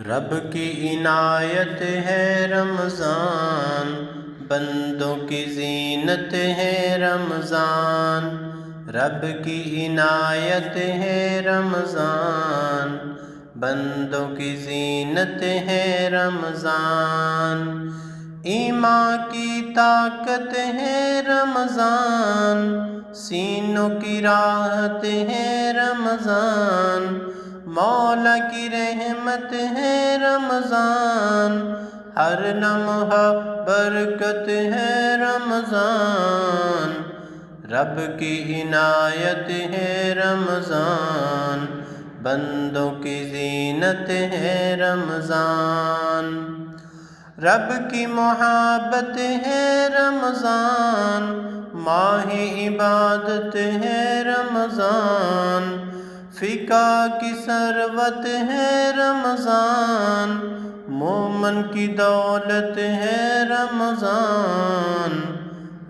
رب کی عنایت ہے رمضان، بندوں کی زینت ہے رمضان۔ رب کی عنایت ہے رمضان، بندوں کی زینت ہے رمضان۔ ایمان کی طاقت ہے رمضان، سینوں کی راحت ہے رمضان۔ مولا کی رحمت ہے رمضان، ہر لمحہ برکت ہے رمضان۔ رب کی عنایت ہے رمضان، بندوں کی زینت ہے رمضان۔ رب کی محبت ہے رمضان، ماہ عبادت ہے رمضان۔ فقہ کی ثروت ہے رمضان، مومن کی دولت ہے رمضان۔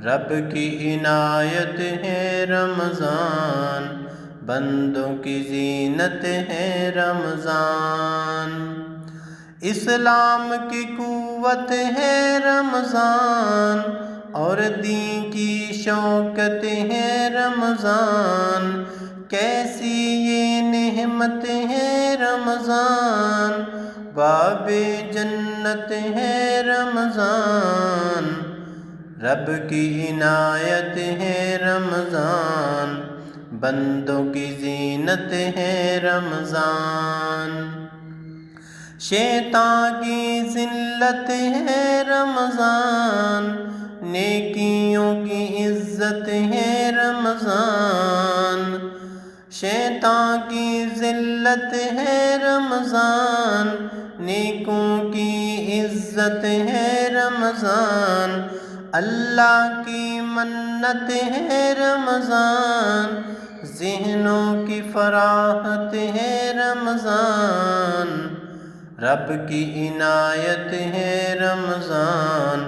رب کی عنایت ہے رمضان، بندوں کی زینت ہے رمضان۔ اسلام کی قوت ہے رمضان، اور دین کی شوکت ہے رمضان۔ کیسی یہ نعمت ہے رمضان، باب جنت ہے رمضان۔ رب کی عنایت ہے رمضان، بندوں کی زینت ہے رمضان۔ شیطان کی ذلت ہے رمضان، نیکیوں کی عزت ہے رمضان۔ شیطان کی ذلت ہے رمضان، نیکوں کی عزت ہے رمضان۔ اللہ کی منت ہے رمضان، ذہنوں کی فراحت ہے رمضان۔ رب کی عنایت ہے رمضان،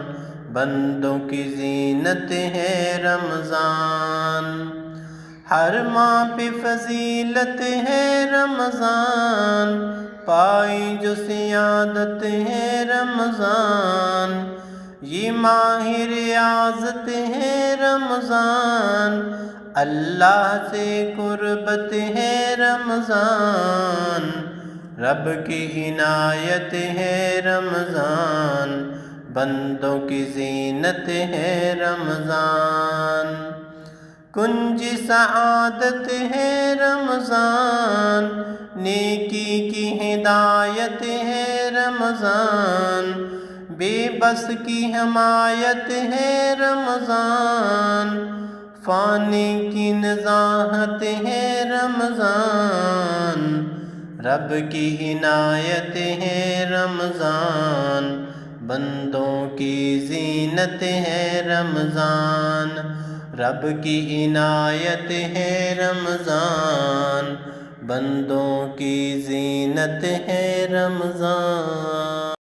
بندوں کی زینت ہے رمضان۔ ہر ماہ پہ فضیلت ہے رمضان، پائی جو سعادت ہے رمضان۔ یہ ماہ ریاضت ہے رمضان، اللہ سے قربت ہے رمضان۔ رب کی عنایت ہے رمضان، بندوں کی زینت ہے رمضان۔ کنج سعادت ہے رمضان، نیکی کی ہدایت ہے رمضان۔ بے بس کی حمایت ہے رمضان، فانی کی نزاہت ہے رمضان۔ رب کی عنایت ہے رمضان، بندوں کی زینت ہے رمضان۔ رب کی عنایت ہے رمضان، بندوں کی زینت ہے رمضان۔